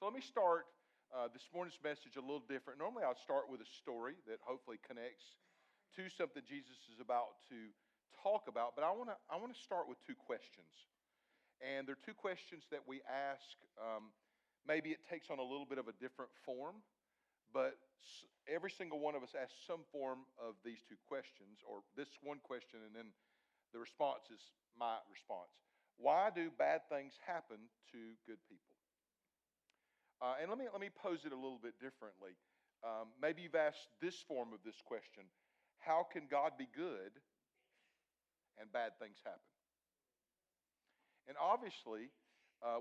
So let me start this morning's message a little different. Normally I'll start with a story that hopefully connects to something Jesus is about to talk about, but I want to start with two questions. And they're two questions that we ask. Maybe it takes on a little bit of a different form, but every single one of us asks some form of these two questions, or this one question, and then the response is my response. Why do bad things happen to good people? And let me pose it a little bit differently. Maybe you've asked this form of this question: how can God be good and bad things happen? And obviously,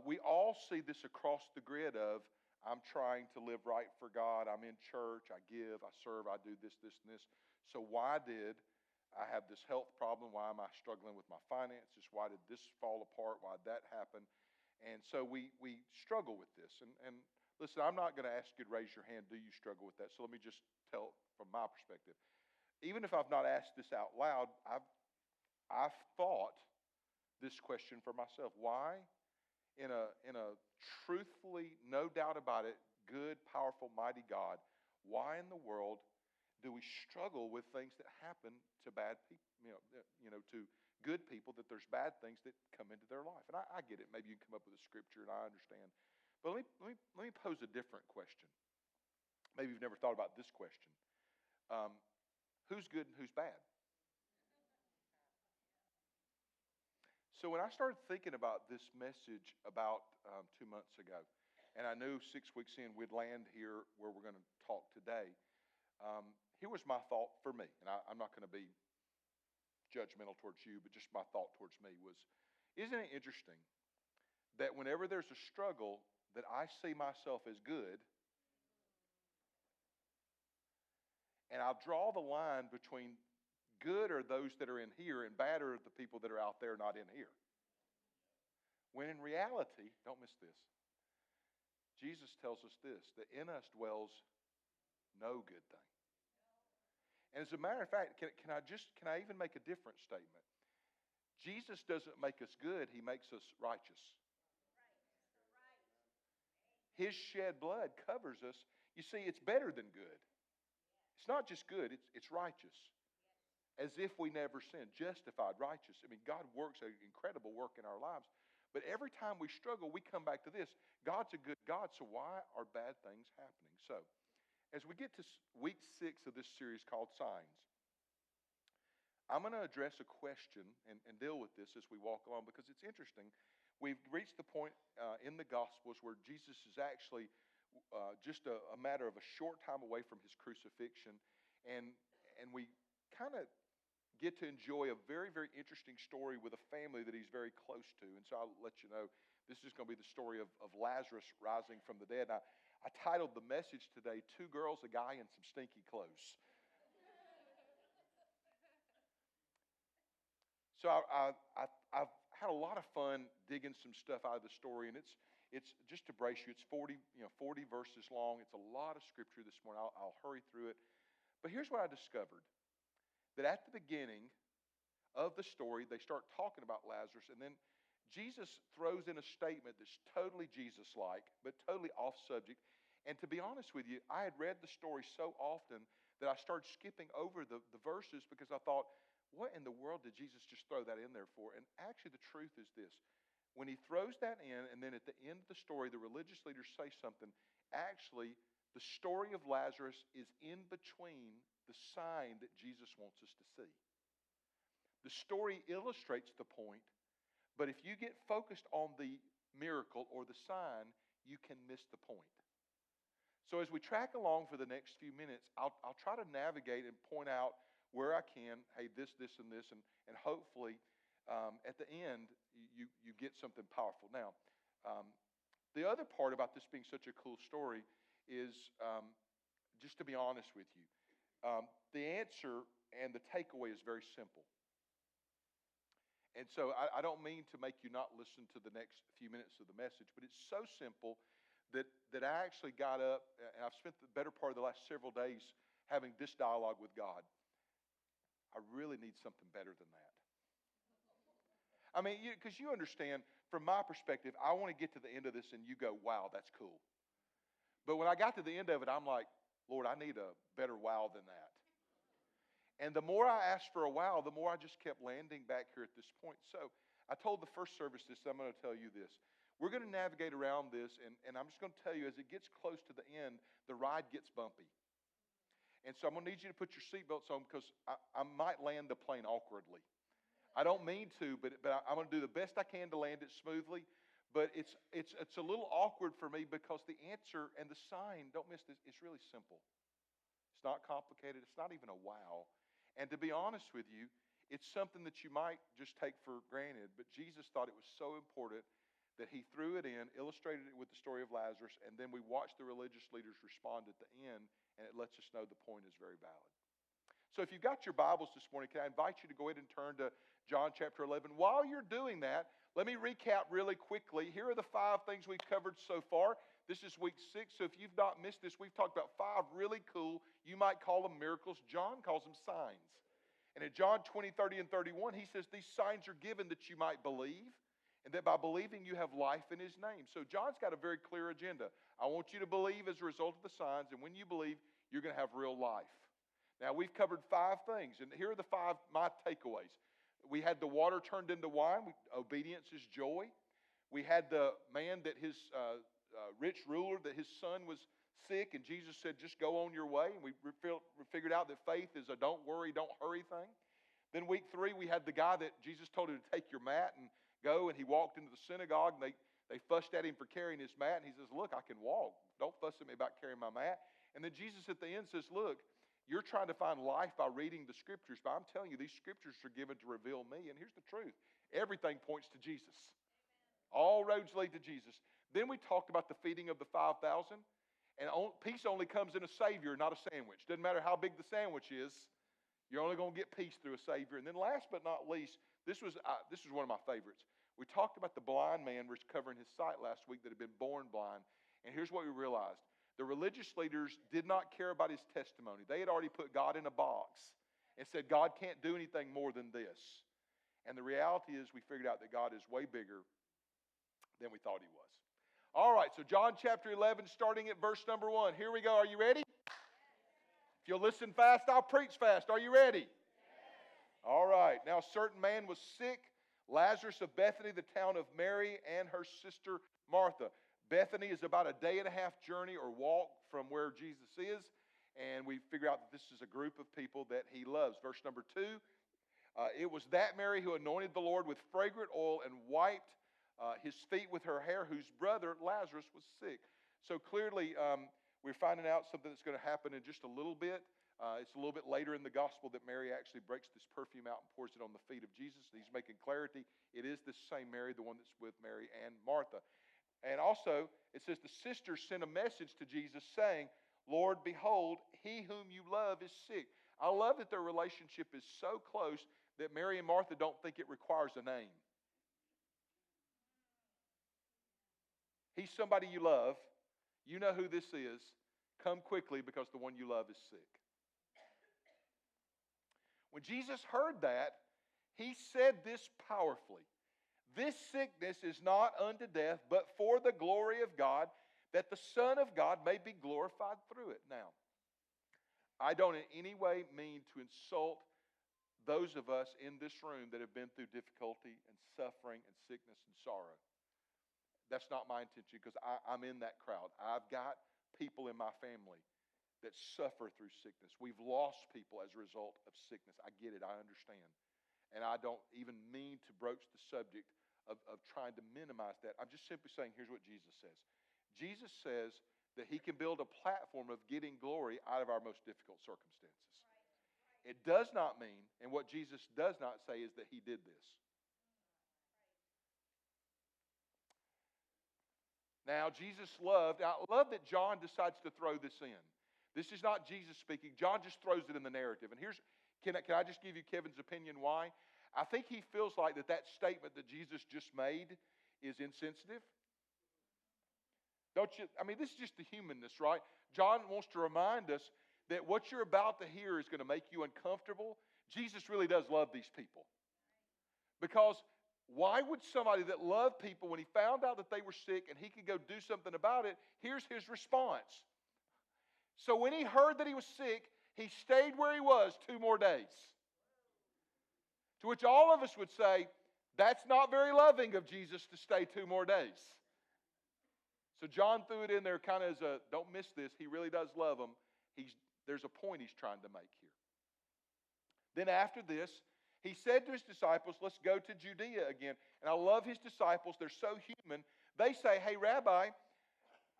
we all see this across the grid of, I'm trying to live right for God, I'm in church, I give, I serve, I do this, this, and this. So why did I have this health problem? Why am I struggling with my finances? Why did this fall apart? Why did that happen? And so we struggle with this. And listen, I'm not going to ask you to raise your hand, do you struggle with that? So let me just tell from my perspective. Even if I've not asked this out loud, I've thought this question for myself. Why, in a truthfully, no doubt about it, good, powerful, mighty God, why in the world do we struggle with things that happen to bad people, to good people, that there's bad things that come into their life? And I get it. Maybe you can come up with a scripture, and I understand. But let me pose a different question. Maybe you've never thought about this question. Who's good and who's bad? So when I started thinking about this message about 2 months ago, and I knew 6 weeks in we'd land here where we're going to talk today, here was my thought for me. And I'm not going to be judgmental towards you, but just my thought towards me was, isn't it interesting that whenever there's a struggle that I see myself as good, and I'll draw the line between good are those that are in here and bad are the people that are out there not in here. When in reality, don't miss this, Jesus tells us this, that in us dwells no good thing. And as a matter of fact, can I even make a different statement? Jesus doesn't make us good, He makes us righteous. His shed blood covers us. You see, it's better than good. It's not just good, it's righteous. As if we never sinned, justified, righteous. I mean, God works an incredible work in our lives. But every time we struggle, we come back to this. God's a good God, so why are bad things happening? So, as we get to week 6 of this series called Signs, I'm going to address a question and deal with this as we walk along, because it's interesting. We've reached the point in the Gospels where Jesus is actually just a matter of a short time away from His crucifixion, and we kind of get to enjoy a very, very interesting story with a family that He's very close to. And so I'll let you know, this is going to be the story of Lazarus rising from the dead. And I titled the message today, 2 Girls, a Guy, and Some Stinky Clothes. So I've had a lot of fun digging some stuff out of the story, and it's just to brace you, it's 40 verses long. It's a lot of scripture this morning. I'll hurry through it. But here's what I discovered. That at the beginning of the story, they start talking about Lazarus, and then Jesus throws in a statement that's totally Jesus-like, but totally off subject. And to be honest with you, I had read the story so often that I started skipping over the verses, because I thought, what in the world did Jesus just throw that in there for? And actually the truth is this. When He throws that in, and then at the end of the story, the religious leaders say something, actually the story of Lazarus is in between the sign that Jesus wants us to see. The story illustrates the point, but if you get focused on the miracle or the sign, you can miss the point. So as we track along for the next few minutes, I'll try to navigate and point out where I can, hey, this, and this, and hopefully at the end you get something powerful. Now, the other part about this being such a cool story is, just to be honest with you, the answer and the takeaway is very simple. And so I don't mean to make you not listen to the next few minutes of the message, but it's so simple that I actually got up, and I've spent the better part of the last several days having this dialogue with God. I really need something better than that. I mean, because you understand, from my perspective, I want to get to the end of this and you go, wow, that's cool. But when I got to the end of it, I'm like, Lord, I need a better wow than that. And the more I asked for a wow, the more I just kept landing back here at this point. So I told the first service this, I'm going to tell you this. We're going to navigate around this, and I'm just going to tell you, as it gets close to the end, the ride gets bumpy. And so I'm going to need you to put your seatbelts on because I might land the plane awkwardly. I don't mean to, but I'm going to do the best I can to land it smoothly. But it's a little awkward for me because the answer and the sign, don't miss this, it's really simple. It's not complicated. It's not even a wow. And to be honest with you, it's something that you might just take for granted. But Jesus thought it was so important that he threw it in, illustrated it with the story of Lazarus, and then we watched the religious leaders respond at the end, and it lets us know the point is very valid. So if you've got your Bibles this morning, can I invite you to go ahead and turn to John chapter 11. While you're doing that, let me recap really quickly. Here are the 5 things we've covered so far. This is week 6, so if you've not missed this, we've talked about 5 really cool, you might call them miracles. John calls them signs. And in John 20, 30, and 31, he says these signs are given that you might believe, and that by believing you have life in his name. So John's got a very clear agenda. I want you to believe as a result of the signs, and when you believe, you're going to have real life. Now, we've covered 5 things, and here are the 5 my takeaways. We had the water turned into wine. Obedience is joy. We had the man that his rich ruler, that his son was sick, and Jesus said, just go on your way. And we figured out that faith is a don't worry, don't hurry thing. Then week 3, we had the guy that Jesus told him to take your mat and go, and he walked into the synagogue, and they fussed at him for carrying his mat, and he says, look, I can walk. Don't fuss at me about carrying my mat. And then Jesus at the end says, look, you're trying to find life by reading the Scriptures, but I'm telling you, these Scriptures are given to reveal me. And here's the truth. Everything points to Jesus. All roads lead to Jesus. Then we talked about the feeding of the 5,000. And peace only comes in a Savior, not a sandwich. Doesn't matter how big the sandwich is. You're only going to get peace through a Savior. And then last but not least, this was one of my favorites. We talked about the blind man recovering his sight last week that had been born blind. And here's what we realized. The religious leaders did not care about his testimony. They had already put God in a box and said, God can't do anything more than this. And the reality is we figured out that God is way bigger than we thought he was. All right, so John chapter 11, starting at verse number 1. Here we go. Are you ready? If you'll listen fast, I'll preach fast. Are you ready? All right. Now, a certain man was sick, Lazarus of Bethany, the town of Mary, and her sister Martha. Bethany is about a day and a half journey or walk from where Jesus is. And we figure out that this is a group of people that he loves. Verse number 2, it was that Mary who anointed the Lord with fragrant oil and wiped his feet with her hair, whose brother Lazarus was sick. So clearly, we're finding out something that's going to happen in just a little bit. It's a little bit later in the gospel that Mary actually breaks this perfume out and pours it on the feet of Jesus. He's making clarity. It is this same Mary, the one that's with Mary and Martha. And also, it says the sisters sent a message to Jesus saying, Lord, behold, he whom you love is sick. I love that their relationship is so close that Mary and Martha don't think it requires a name. He's somebody you love. You know who this is. Come quickly because the one you love is sick. When Jesus heard that, he said this powerfully. This sickness is not unto death, but for the glory of God, that the Son of God may be glorified through it. Now, I don't in any way mean to insult those of us in this room that have been through difficulty and suffering and sickness and sorrow. That's not my intention because I'm in that crowd. I've got people in my family that suffer through sickness. We've lost people as a result of sickness. I get it. I understand. And I don't even mean to broach the subject of trying to minimize that. I'm just simply saying, here's what Jesus says. Jesus says that he can build a platform of getting glory out of our most difficult circumstances. It does not mean, and what Jesus does not say is that he did this. Now, I love that John decides to throw this in. This is not Jesus speaking. John just throws it in the narrative. And can I just give you Kevin's opinion why? I think he feels like that statement that Jesus just made is insensitive. Don't you? I mean, this is just the humanness, right? John wants to remind us that what you're about to hear is going to make you uncomfortable. Jesus really does love these people. Because Why would somebody that loved people, when he found out that they were sick and he could go do something about it, here's his response. So when he heard that he was sick, he stayed where he was 2 more days. To which all of us would say, that's not very loving of Jesus to stay 2 more days. So John threw it in there kind of as a, don't miss this, he really does love them. There's a point he's trying to make here. Then after this, he said to his disciples, let's go to Judea again. And I love his disciples. They're so human. They say, hey, Rabbi,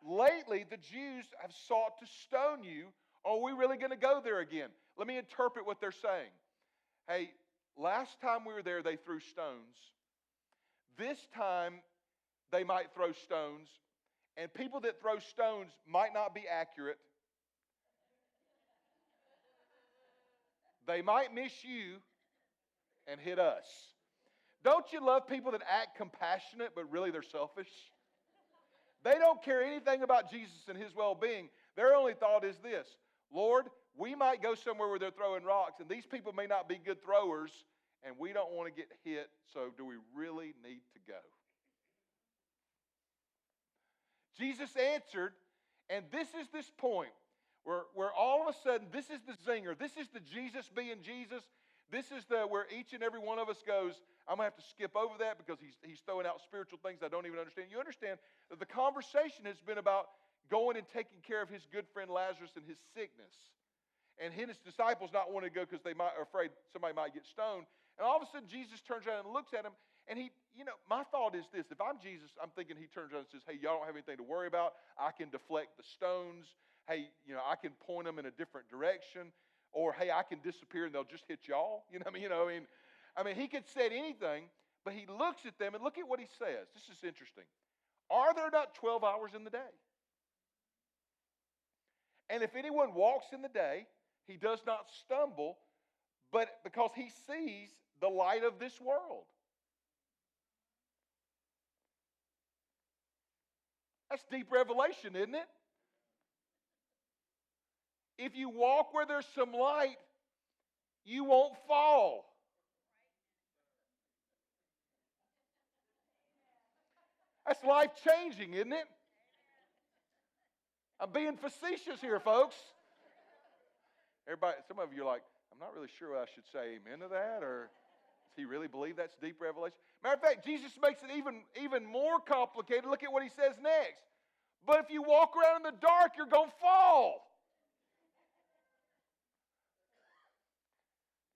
lately the Jews have sought to stone you. Are we really going to go there again? Let me interpret what they're saying. Hey, last time we were there, they threw stones. This time, they might throw stones. And people that throw stones might not be accurate. They might miss you and hit us. Don't you love people that act compassionate, but really they're selfish? They don't care anything about Jesus and his well-being. Their only thought is this: Lord, we might go somewhere where they're throwing rocks, and these people may not be good throwers, and we don't want to get hit, so do we really need to go? Jesus answered, and this is this point where all of a sudden, this is the zinger. This is the Jesus being Jesus. This is where each and every one of us goes, I'm going to have to skip over that because he's throwing out spiritual things I don't even understand. You understand that the conversation has been about going and taking care of his good friend Lazarus and his sickness. And his disciples not wanting to go because they are afraid somebody might get stoned. And all of a sudden, Jesus turns around and looks at him. And my thought is this. If I'm Jesus, I'm thinking he turns around and says, hey, y'all don't have anything to worry about. I can deflect the stones. Hey, I can point them in a different direction. Or, hey, I can disappear and they'll just hit y'all. I mean, he could say anything, but he looks at them and look at what he says. This is interesting. Are there not 12 hours in the day? And if anyone walks in the day, he does not stumble, but because he sees the light of this world. That's deep revelation, isn't it? If you walk where there's some light, you won't fall. That's life-changing, isn't it? I'm being facetious here, folks. Everybody, some of you are like, I'm not really sure I should say amen to that, or does he really believe that's deep revelation? Matter of fact, Jesus makes it even more complicated. Look at what he says next. But if you walk around in the dark, you're going to fall.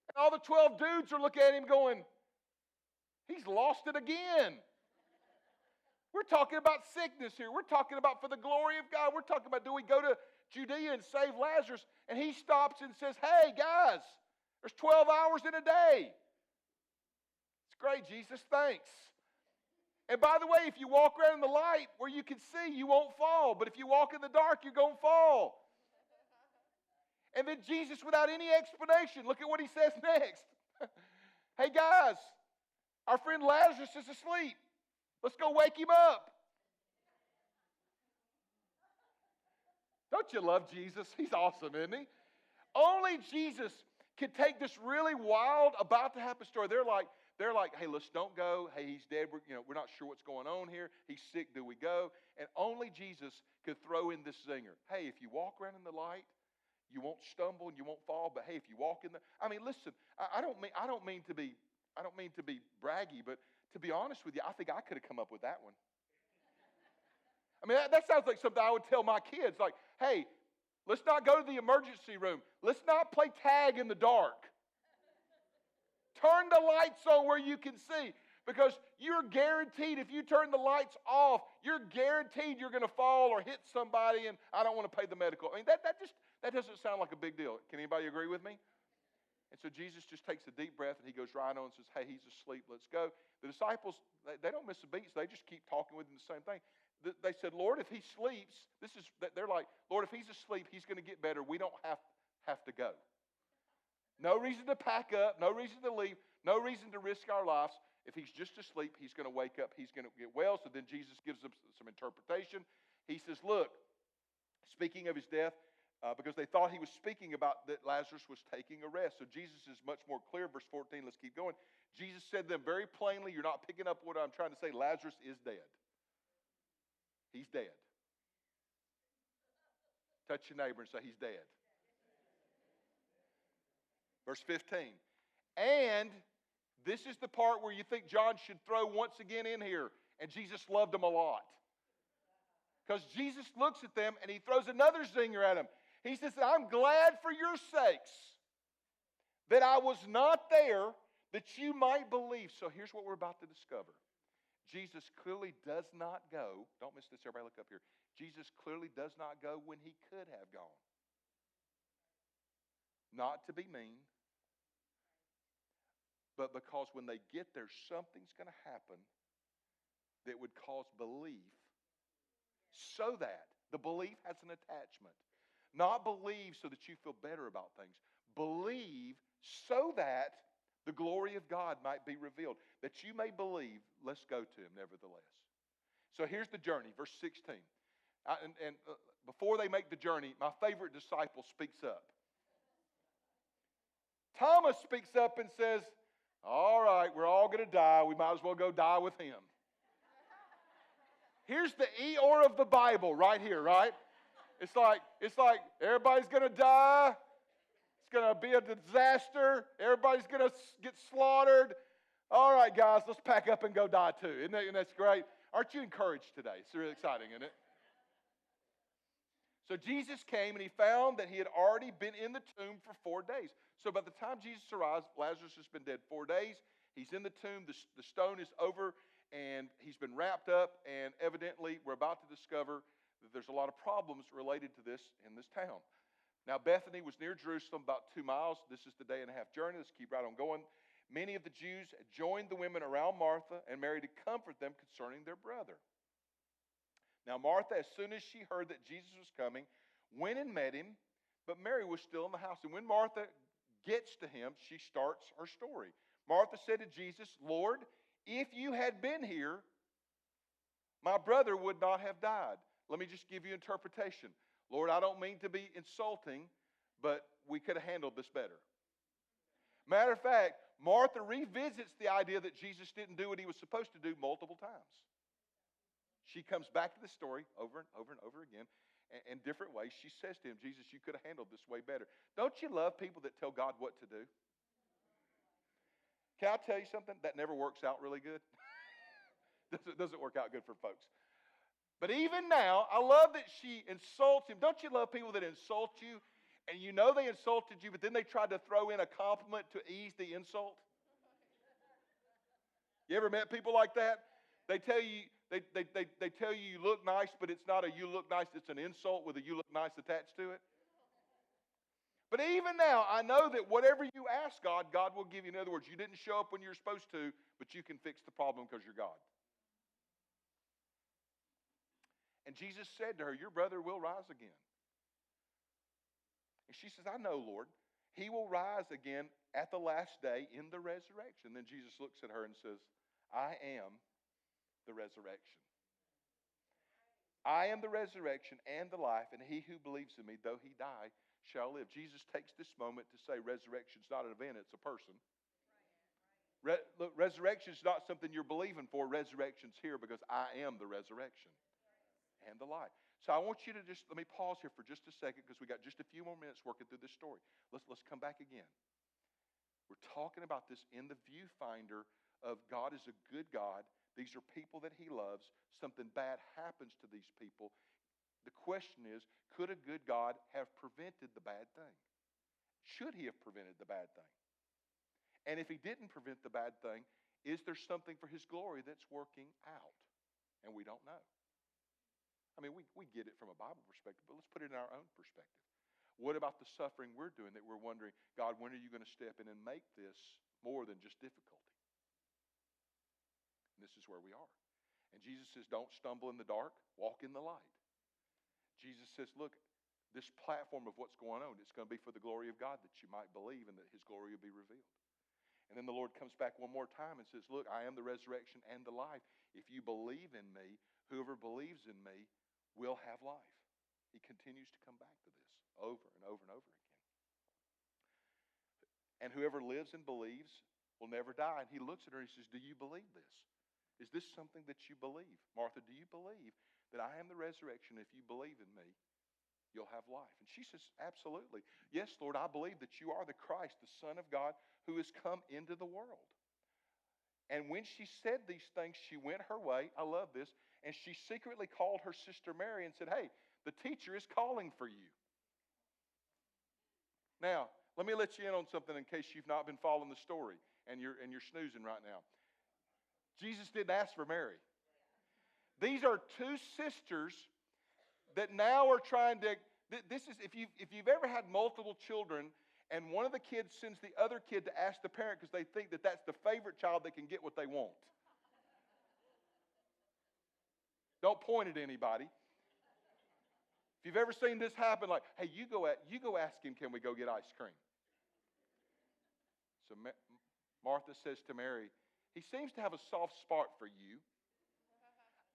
And all the 12 dudes are looking at him going, he's lost it again. We're talking about sickness here. We're talking about for the glory of God. We're talking about, do we go to Judea and save Lazarus? And he stops and says, hey, guys, there's 12 hours in a day. It's great, Jesus, thanks. And by the way, if you walk around in the light where you can see, you won't fall. But if you walk in the dark, you're going to fall. And then Jesus, without any explanation, look at what he says next. Hey, guys, our friend Lazarus is asleep. Let's go wake him up. Don't you love Jesus? He's awesome, isn't he? Only Jesus can take this really wild, about to happen story. They're like, hey, let's don't go. Hey, he's dead. We're not sure what's going on here. He's sick. Do we go? And only Jesus could throw in this zinger. Hey, if you walk around in the light, you won't stumble and you won't fall. But hey, if you walk in the, listen. I don't mean to be braggy, but to be honest with you, I think I could have come up with that one. That sounds like something I would tell my kids. Like, hey, let's not go to the emergency room. Let's not play tag in the dark. Turn the lights on where you can see. Because you're guaranteed, if you turn the lights off, you're guaranteed you're going to fall or hit somebody, and I don't want to pay the medical. That doesn't sound like a big deal. Can anybody agree with me? And so Jesus just takes a deep breath, and he goes right on and says, hey, he's asleep, let's go. The disciples, they don't miss a beat, so they just keep talking with him the same thing. They said, Lord, if he sleeps, they're like, Lord, if he's asleep, he's going to get better. We don't have to go. No reason to pack up, no reason to leave, no reason to risk our lives. If he's just asleep, he's going to wake up, he's going to get well. So then Jesus gives them some interpretation. He says, look, speaking of his death, because they thought he was speaking about that Lazarus was taking a rest. So Jesus is much more clear. Verse 14, let's keep going. Jesus said to them very plainly, you're not picking up what I'm trying to say, Lazarus is dead. He's dead. Touch your neighbor and say, he's dead. Verse 15. And this is the part where you think John should throw once again in here. And Jesus loved them a lot. Because Jesus looks at them and he throws another zinger at them. He says, I'm glad for your sakes that I was not there, that you might believe. So here's what we're about to discover. Jesus clearly does not go. Don't miss this, everybody look up here. Jesus clearly does not go when he could have gone. Not to be mean, but because when they get there, something's going to happen that would cause belief, so that the belief has an attachment. Not believe so that you feel better about things. Believe so that the glory of God might be revealed. That you may believe, let's go to him nevertheless. So here's the journey, verse 16. Before they make the journey, my favorite disciple speaks up. Thomas speaks up and says, all right, we're all going to die. We might as well go die with him. Here's the Eeyore of the Bible right here, right? It's like everybody's going to die. It's going to be a disaster. Everybody's going to get slaughtered. All right, guys, let's pack up and go die too. Isn't that great? Aren't you encouraged today? It's really exciting, isn't it? So Jesus came and he found that he had already been in the tomb for 4 days. So by the time Jesus arrives, Lazarus has been dead 4 days. He's in the tomb. The stone is over and he's been wrapped up. And evidently, we're about to discover that there's a lot of problems related to this in this town. Now, Bethany was near Jerusalem, about 2 miles. This is the day-and-a-half journey. Let's keep right on going. Many of the Jews joined the women around Martha and Mary to comfort them concerning their brother. Now, Martha, as soon as she heard that Jesus was coming, went and met him, but Mary was still in the house. And when Martha gets to him, she starts her story. Martha said to Jesus, Lord, if you had been here, my brother would not have died. Let me just give you interpretation. Lord, I don't mean to be insulting, but we could have handled this better. Matter of fact, Martha revisits the idea that Jesus didn't do what he was supposed to do multiple times. She comes back to the story over and over and over again in different ways. She says to him, Jesus, you could have handled this way better. Don't you love people that tell God what to do? Can I tell you something? That never works out really good. Doesn't work out good for folks. But even now, I love that she insults him. Don't you love people that insult you? And you know they insulted you, but then they tried to throw in a compliment to ease the insult? You ever met people like that? They tell you they tell you you look nice, but it's not a you look nice, it's an insult with a you look nice attached to it. But even now, I know that whatever you ask God, God will give you. In other words, you didn't show up when you're supposed to, but you can fix the problem because you're God. And Jesus said to her, your brother will rise again. And she says, I know, Lord. He will rise again at the last day in the resurrection. Then Jesus looks at her and says, I am the resurrection. I am the resurrection and the life, and he who believes in me, though he die, shall live. Jesus takes this moment to say resurrection is not an event, it's a person. Look, resurrection is not something you're believing for. Resurrection's here because I am the resurrection and the life. So I want you to let me pause here for just a second because we got just a few more minutes working through this story. Let's come back again. We're talking about this in the viewfinder of God is a good God. These are people that he loves. Something bad happens to these people. The question is, could a good God have prevented the bad thing? Should he have prevented the bad thing? And if he didn't prevent the bad thing, is there something for his glory that's working out? And we don't know. I mean, we get it from a Bible perspective, but let's put it in our own perspective. What about the suffering we're doing that we're wondering, God, when are you going to step in and make this more than just difficulty? And this is where we are. And Jesus says, don't stumble in the dark, walk in the light. Jesus says, look, this platform of what's going on, it's going to be for the glory of God that you might believe and that his glory will be revealed. And then the Lord comes back one more time and says, look, I am the resurrection and the life. If you believe in me, whoever believes in me will have life. He continues to come back to this over and over and over again. And whoever lives and believes will never die. And he looks at her and he says, do you believe this? Is this something that you believe? Martha, do you believe that I am the resurrection? If you believe in me, you'll have life. And she says, absolutely. Yes, Lord, I believe that you are the Christ, the Son of God, who has come into the world. And when she said these things, she went her way. I love this. And she secretly called her sister Mary and said, hey, the teacher is calling for you. Now, let me let you in on something in case you've not been following the story and you're snoozing right now. Jesus didn't ask for Mary. These are two sisters that now are trying to. This is if you've ever had multiple children and one of the kids sends the other kid to ask the parent because they think that that's the favorite child that can get what they want. Don't point at anybody. If you've ever seen this happen, like, hey, you go ask him, can we go get ice cream? So Martha says to Mary, he seems to have a soft spot for you.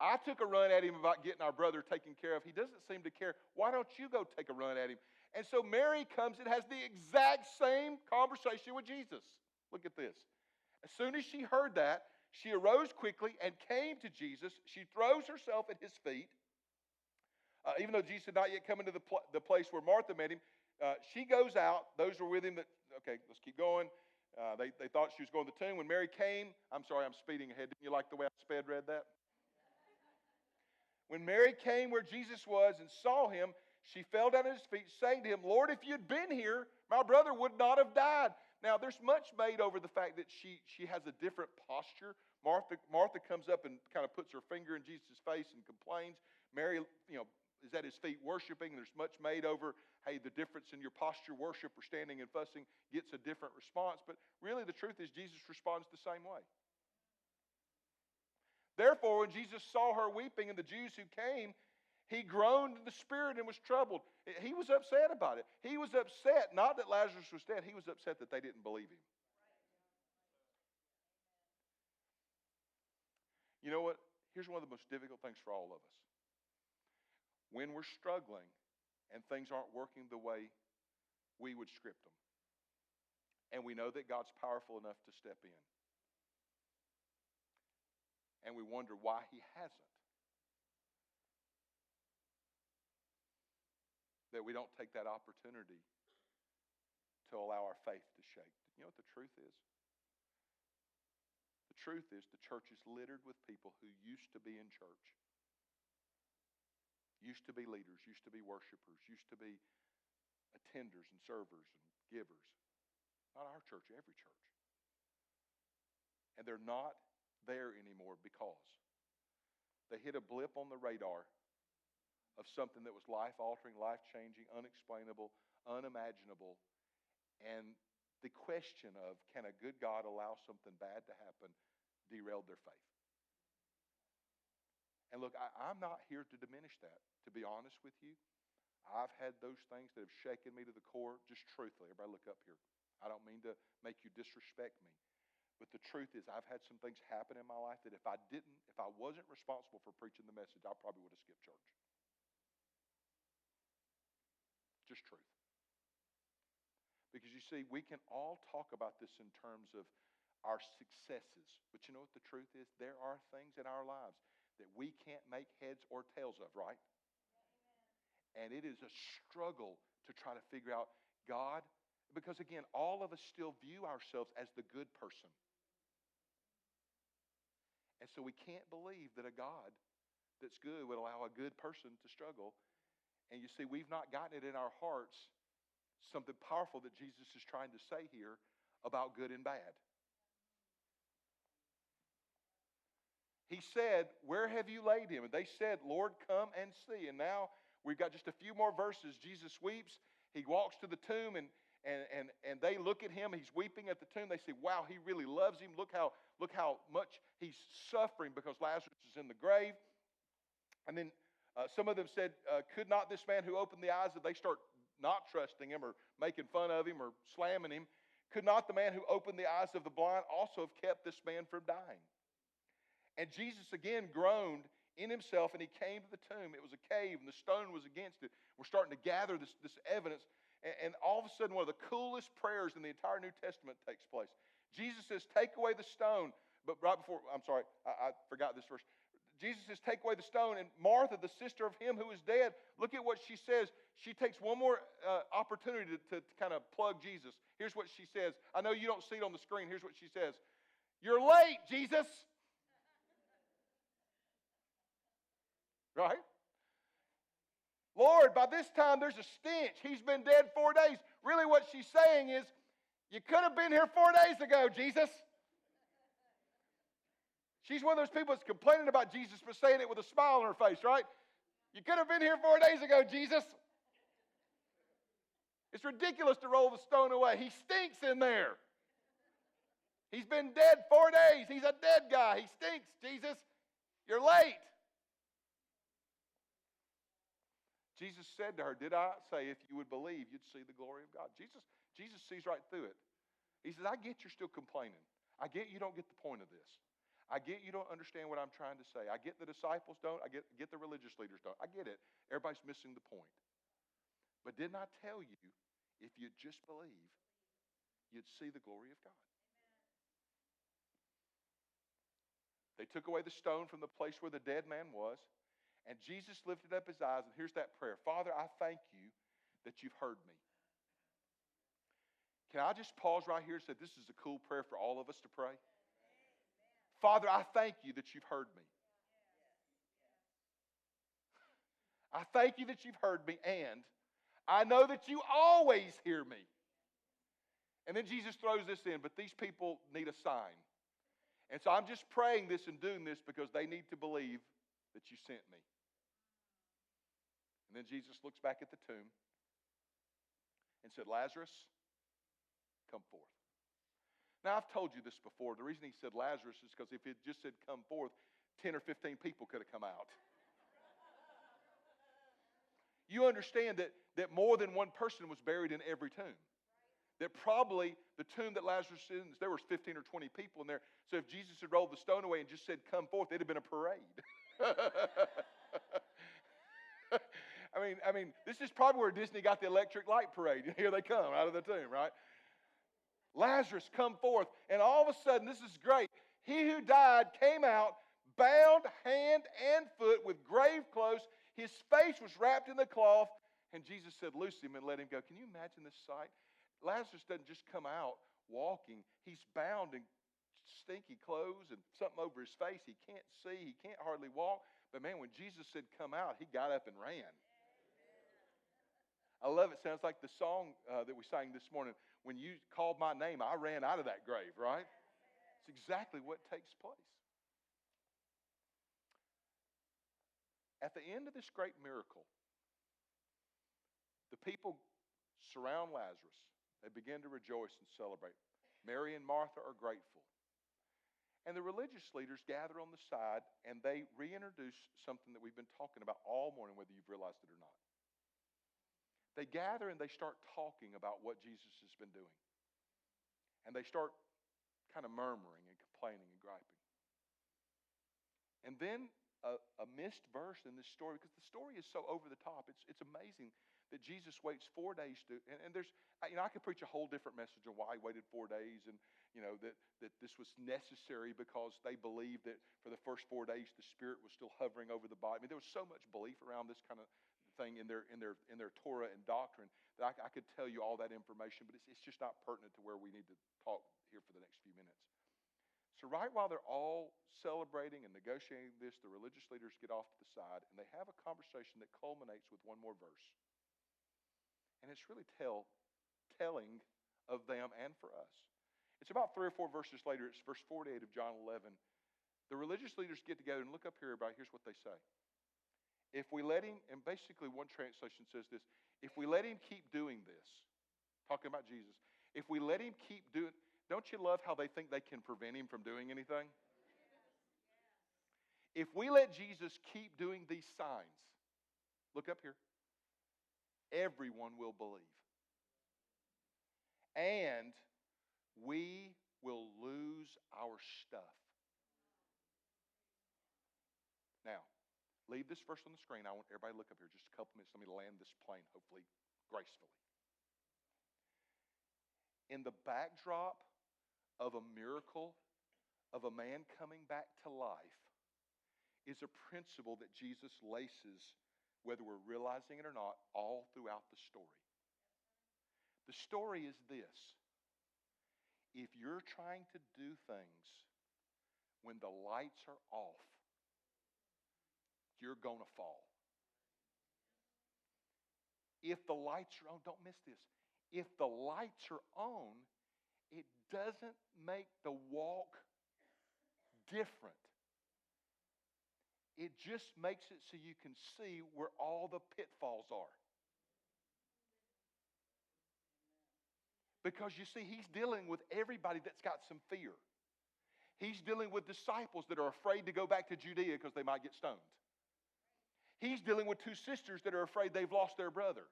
I took a run at him about getting our brother taken care of. He doesn't seem to care. Why don't you go take a run at him? And so Mary comes and has the exact same conversation with Jesus. Look at this. As soon as she heard that, she arose quickly and came to Jesus. She throws herself at his feet. Even though Jesus had not yet come into the place where Martha met him, she goes out. Those were with him that, okay, let's keep going. They thought she was going to the tomb. When Mary came, I'm sorry, I'm speeding ahead. Didn't you like the way I read that? When Mary came where Jesus was and saw him, she fell down at his feet, saying to him, Lord, if you'd been here, my brother would not have died. Now, there's much made over the fact that she has a different posture. Martha comes up and kind of puts her finger in Jesus' face and complains. Mary, is at his feet worshiping. There's much made over, hey, the difference in your posture, worship, or standing and fussing gets a different response. But really the truth is Jesus responds the same way. Therefore, when Jesus saw her weeping and the Jews who came, he groaned in the spirit and was troubled. He was upset about it. He was upset, not that Lazarus was dead. He was upset that they didn't believe him. You know what? Here's one of the most difficult things for all of us. When we're struggling and things aren't working the way we would script them, and we know that God's powerful enough to step in, and we wonder why he hasn't, that we don't take that opportunity to allow our faith to shake. You know what the truth is? The truth is the church is littered with people who used to be in church, used to be leaders, used to be worshipers, used to be attenders and servers and givers. Not our church, every church. And they're not there anymore because they hit a blip on the radar of something that was life-altering, life-changing, unexplainable, unimaginable. And the question of, can a good God allow something bad to happen, derailed their faith. And look, I'm not here to diminish that, to be honest with you. I've had those things that have shaken me to the core, just truthfully. Everybody look up here. I don't mean to make you disrespect me. But the truth is, I've had some things happen in my life that if I wasn't responsible for preaching the message, I probably would have skipped church. Just truth. Because you see, we can all talk about this in terms of our successes. But you know what the truth is? There are things in our lives that we can't make heads or tails of, right? And it is a struggle to try to figure out God, because again, all of us still view ourselves as the good person. And so we can't believe that a God that's good would allow a good person to struggle. And you see, we've not gotten it in our hearts, something powerful that Jesus is trying to say here about good and bad. He said, where have you laid him? And they said, Lord, come and see. And now we've got just a few more verses. Jesus weeps. He walks to the tomb and they look at him. He's weeping at the tomb. They say, wow, he really loves him. Look how much he's suffering because Lazarus is in the grave. And then some of them said, could not this man who opened the eyes, that they start not trusting him or making fun of him or slamming him, could not the man who opened the eyes of the blind also have kept this man from dying? And Jesus again groaned in himself, and he came to the tomb. It was a cave, and the stone was against it. We're starting to gather this evidence, and all of a sudden, one of the coolest prayers in the entire New Testament takes place. Jesus says, take away the stone. But right before, I'm sorry, I forgot this verse. Jesus says, take away the stone. And Martha, the sister of him who is dead, look at what she says. She takes one more opportunity to kind of plug Jesus. Here's what she says. I know you don't see it on the screen. Here's what she says. You're late, Jesus. Right? Lord, by this time there's a stench. He's been dead 4 days. Really what she's saying is, you could have been here 4 days ago, Jesus. She's one of those people that's complaining about Jesus but saying it with a smile on her face, right? You could have been here 4 days ago, Jesus. It's ridiculous to roll the stone away. He stinks in there. He's been dead 4 days. He's a dead guy. He stinks, Jesus. You're late. Jesus said to her, did I say if you would believe, you'd see the glory of God? Jesus sees right through it. He says, I get you're still complaining. I get you don't get the point of this. I get you don't understand what I'm trying to say. I get the disciples don't. I get the religious leaders don't. I get it. Everybody's missing the point. But didn't I tell you, if you'd just believe, you'd see the glory of God? They took away the stone from the place where the dead man was, and Jesus lifted up his eyes, and here's that prayer. Father, I thank you that you've heard me. Can I just pause right here and say this is a cool prayer for all of us to pray? Father, I thank you that you've heard me. I thank you that you've heard me, and I know that you always hear me. And then Jesus throws this in, but these people need a sign. And so I'm just praying this and doing this because they need to believe that you sent me. And then Jesus looks back at the tomb and said, Lazarus, come forth. Now, I've told you this before. The reason he said Lazarus is because if it just said come forth, 10 or 15 people could have come out. You understand that more than one person was buried in every tomb. That probably the tomb that Lazarus is in, there was 15 or 20 people in there. So if Jesus had rolled the stone away and just said come forth, it'd have been a parade. I mean, this is probably where Disney got the electric light parade. Here they come out of the tomb, right? Lazarus, come forth. And all of a sudden, this is great. He who died came out, bound hand and foot with grave clothes. His face was wrapped in the cloth. And Jesus said, loose him and let him go. Can you imagine this sight? Lazarus doesn't just come out walking. He's bound in stinky clothes and something over his face. He can't see. He can't hardly walk. But man, when Jesus said come out, he got up and ran. I love it. Sounds like the song that we sang this morning. When you called my name, I ran out of that grave, right? It's exactly what takes place. At the end of this great miracle, the people surround Lazarus. They begin to rejoice and celebrate. Mary and Martha are grateful. And the religious leaders gather on the side and they reintroduce something that we've been talking about all morning, whether you've realized it or not. They gather and they start talking about what Jesus has been doing. And they start kind of murmuring and complaining and griping. And then a missed verse in this story, because the story is so over the top, it's amazing that Jesus waits 4 days to, and there's, I could preach a whole different message on why he waited 4 days, and that this was necessary because they believed that for the first 4 days the Spirit was still hovering over the body. I mean, there was so much belief around this kind of thing in their Torah and doctrine that I could tell you all that information, but it's just not pertinent to where we need to talk here for the next few minutes. So right while they're all celebrating and negotiating this, the religious leaders get off to the side and they have a conversation that culminates with one more verse. And it's really telling of them and for us. It's about 3 or 4 verses later. It's verse 48 of John 11. The religious leaders get together and look up here, everybody. Here's what they say. If we let him, and basically one translation says this, if we let him keep doing this, talking about Jesus, if we let him keep doing, don't you love how they think they can prevent him from doing anything? If we let Jesus keep doing these signs, look up here, everyone will believe. And we will lose our stuff. Now, Leave this verse on the screen. I want everybody to look up here just a couple minutes. Let me land this plane, hopefully, gracefully. In the backdrop of a miracle of a man coming back to life is a principle that Jesus laces, whether we're realizing it or not, all throughout the story. The story is this. If you're trying to do things when the lights are off, you're going to fall. If the lights are on, don't miss this. If the lights are on, it doesn't make the walk different. It just makes it so you can see where all the pitfalls are. Because you see, he's dealing with everybody that's got some fear. He's dealing with disciples that are afraid to go back to Judea because they might get stoned. He's dealing with two sisters that are afraid they've lost their brother.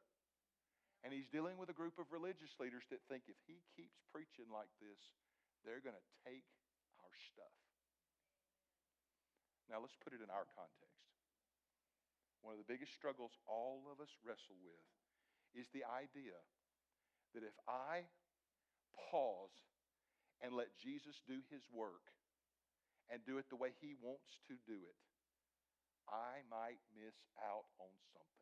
And he's dealing with a group of religious leaders that think if he keeps preaching like this, they're going to take our stuff. Now let's put it in our context. One of the biggest struggles all of us wrestle with is the idea that if I pause and let Jesus do his work and do it the way he wants to do it, I might miss out on something.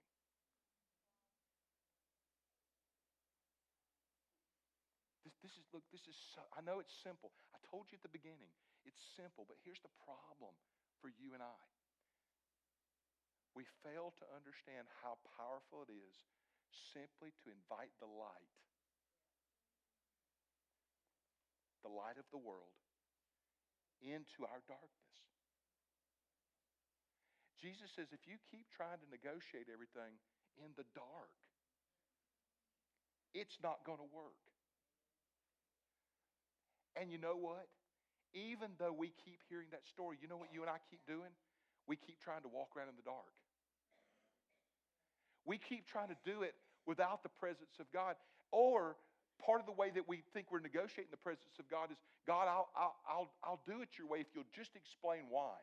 This is so, I know it's simple. I told you at the beginning, it's simple, but here's the problem for you and I. We fail to understand how powerful it is simply to invite the light of the world, into our darkness. Jesus says if you keep trying to negotiate everything in the dark, it's not going to work. And you know what? Even though we keep hearing that story, you know what you and I keep doing? We keep trying to walk around in the dark. We keep trying to do it without the presence of God. Or part of the way that we think we're negotiating the presence of God is, God, I'll do it your way if you'll just explain why.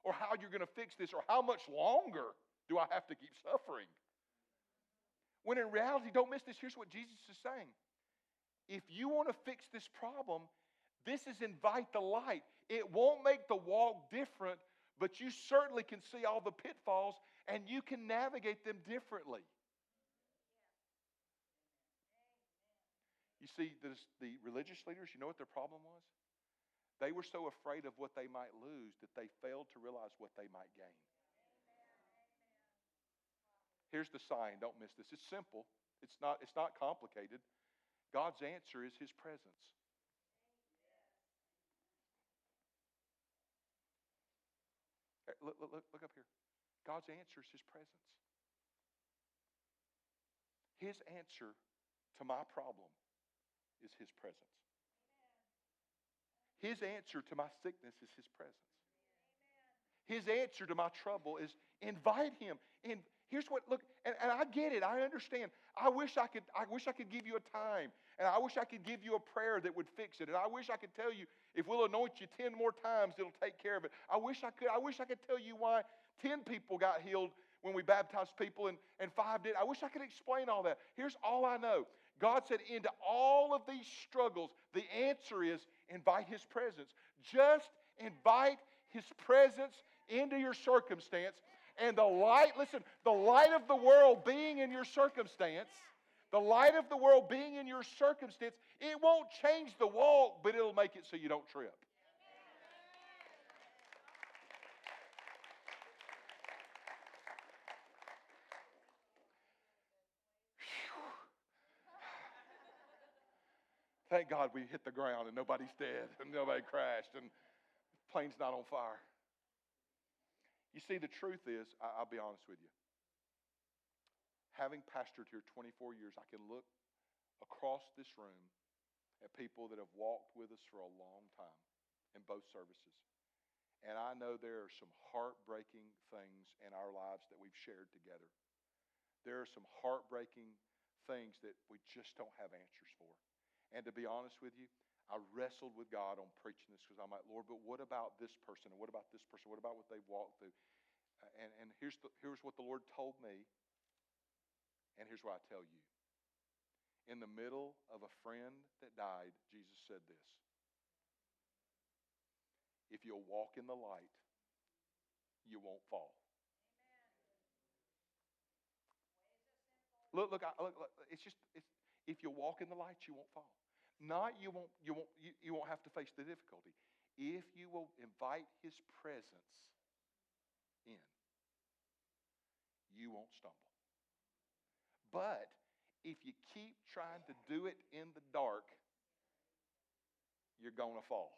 Or how you're going to fix this, or how much longer do I have to keep suffering? When in reality, don't miss this, here's what Jesus is saying. If you want to fix this problem, this is invite the light. It won't make the walk different, but you certainly can see all the pitfalls and you can navigate them differently. You see, the religious leaders, you know what their problem was? They were so afraid of what they might lose that they failed to realize what they might gain. Here's the sign. Don't miss this. It's simple. It's not complicated. God's answer is his presence. Look up here. God's answer is his presence. His answer to my problem is his presence. His answer to my sickness is his presence. His answer to my trouble is invite him. And here's what, look, and I get it. I understand. I wish I could give you a time. And I wish I could give you a prayer that would fix it. And I wish I could tell you, if we'll anoint you 10 more times, it'll take care of it. I wish I could tell you why 10 people got healed when we baptized people and 5 did. I wish I could explain all that. Here's all I know. God said into all of these struggles, the answer is invite his presence. Just invite his presence into your circumstance. And the light, listen, the light of the world being in your circumstance, the light of the world being in your circumstance, it won't change the walk, but it'll make it so you don't trip. Thank God we hit the ground and nobody's dead and nobody crashed and the plane's not on fire. You see, the truth is, I'll be honest with you. Having pastored here 24 years, I can look across this room at people that have walked with us for a long time in both services. And I know there are some heartbreaking things in our lives that we've shared together. There are some heartbreaking things that we just don't have answers for. And to be honest with you, I wrestled with God on preaching this because I'm like, Lord, but what about this person? And what about this person? What about what they've walked through? And here's what the Lord told me, and here's what I tell you. In the middle of a friend that died, Jesus said this: if you'll walk in the light, you won't fall. Look, if you walk in the light, you won't fall. Not you won't have to face the difficulty. If you will invite His presence in, you won't stumble. But if you keep trying to do it in the dark, you're going to fall.